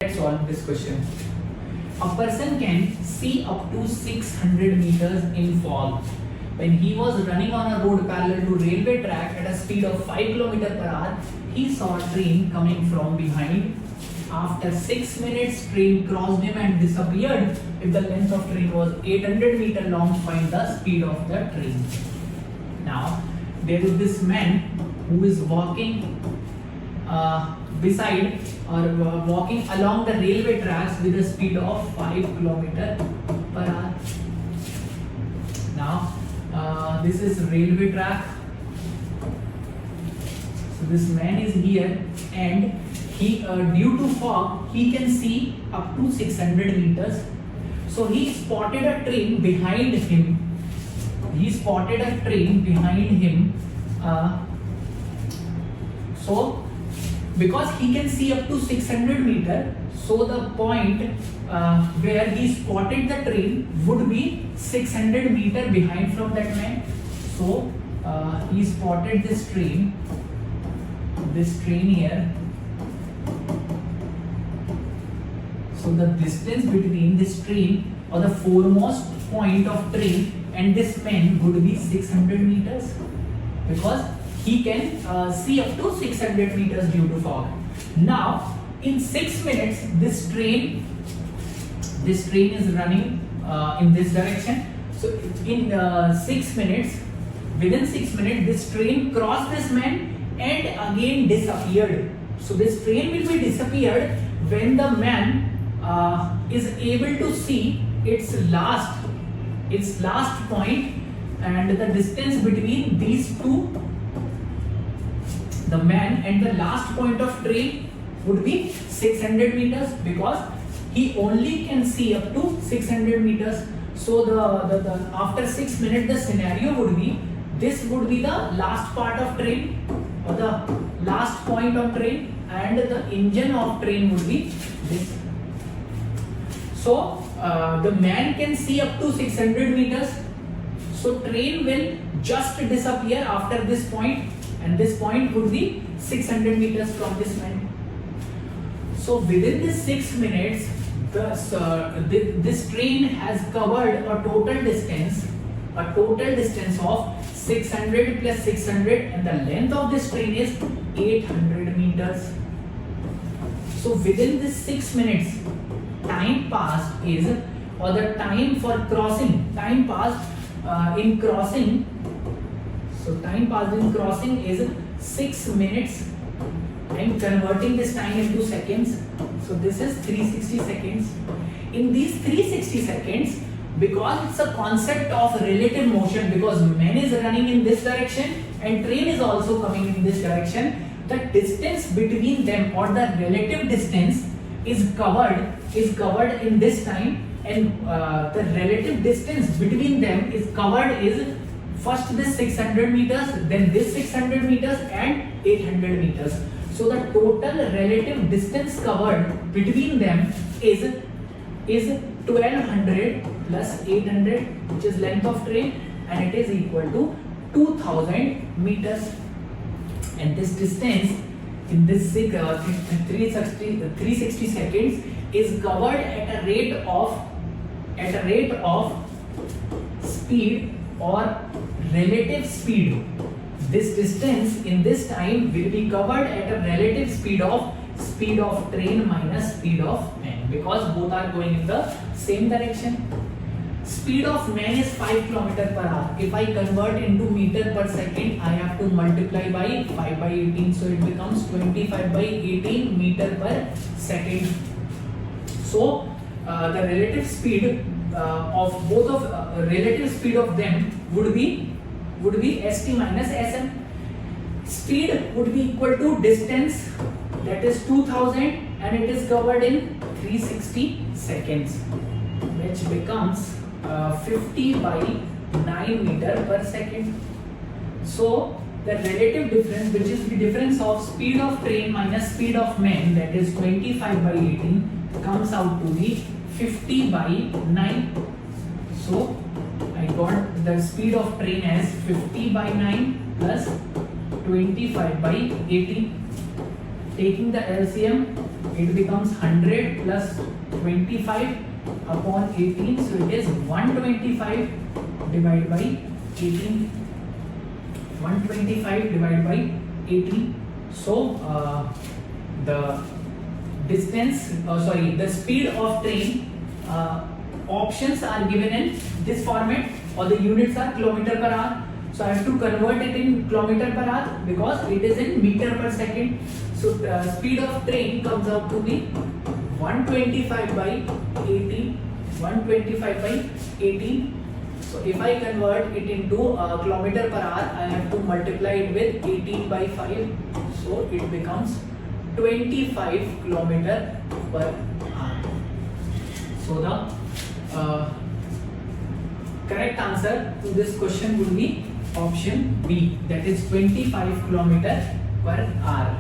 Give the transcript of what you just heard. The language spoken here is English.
Let's solve this question. A person can see up to 600 meters in fog. When he was running on a road parallel to railway track at a speed of 5 km per hour, he saw a train coming from behind. After 6 minutes, train crossed him and disappeared. If the length of train was 800 meters long, find the speed of the train. Now, there is this man who is walking beside or walking along the railway tracks with a speed of 5 km per hour. Now, this is railway track. So this man is here, and he due to fog he can see up to 600 meters. So he spotted a train behind him. So because he can see up to 600 meters, so the point where he spotted the train would be 600 meters behind from that man. So he spotted this train here. So the distance between this train or the foremost point of train and this man would be 600 meters, because he can see up to 600 meters due to fog. Now, in 6 minutes, this train is running in this direction. So, in 6 minutes, within 6 minutes, this train crossed this man and again disappeared. So, this train will be disappeared when the man is able to see its last point, and the distance between these two, the man and the last point of train, would be 600 meters, because he only can see up to 600 meters. So the after 6 minutes the scenario would be, this would be the last part of train or the last point of train, and the engine of train would be this. So the man can see up to 600 meters. So train will just disappear after this point, and this point would be 600 meters from this man. So within this 6 minutes, this train has covered a total distance of 600 plus 600, and the length of this train is 800 meters. So within this 6 minutes, time passed is, or the time for crossing, time passed in crossing. So time passed in crossing is 6 minutes. I am converting this time into seconds. So this is 360 seconds. In these 360 seconds, because it's a concept of relative motion, because man is running in this direction and train is also coming in this direction, the distance between them, or the relative distance, is covered in this time, and the relative distance between them is covered is first this 600 meters, then this 600 meters and 800 meters. So the total relative distance covered between them is 1200 plus 800, which is length of train, and it is equal to 2000 meters. And this distance in this 360 seconds is covered at a rate of speed or relative speed. This distance in this time will be covered at a relative speed of train minus speed of man, because both are going in the same direction. Speed of man is 5 km per hour. If I convert into meter per second, I have to multiply by 5 by 18, so it becomes 25 by 18 meter per second. So the relative speed of both of relative speed of them would be St minus Sm. Speed would be equal to distance, that is 2000, and it is covered in 360 seconds, which becomes 50 by 9 meter per second. So the relative difference, which is the difference of speed of train minus speed of man, that is 25 by 18, comes out to be 50 by 9. So I got the speed of train as 50 by 9 plus 25 by 18. taking the LCM, it becomes 100 plus 25 upon 18, so it is 125 divided by 18. 125 divided by 18. So the distance, the speed of train, options are given in this format, or the units are kilometer per hour. So I have to convert it in kilometer per hour because it is in meter per second. So speed of train comes out to be 125 by 18. 125 by 18. So if I convert it into kilometer per hour, I have to multiply it with 18 by 5. So it becomes 25 kilometer per hour. So the correct answer to this question would be option B, that is 25 kilometer per hour.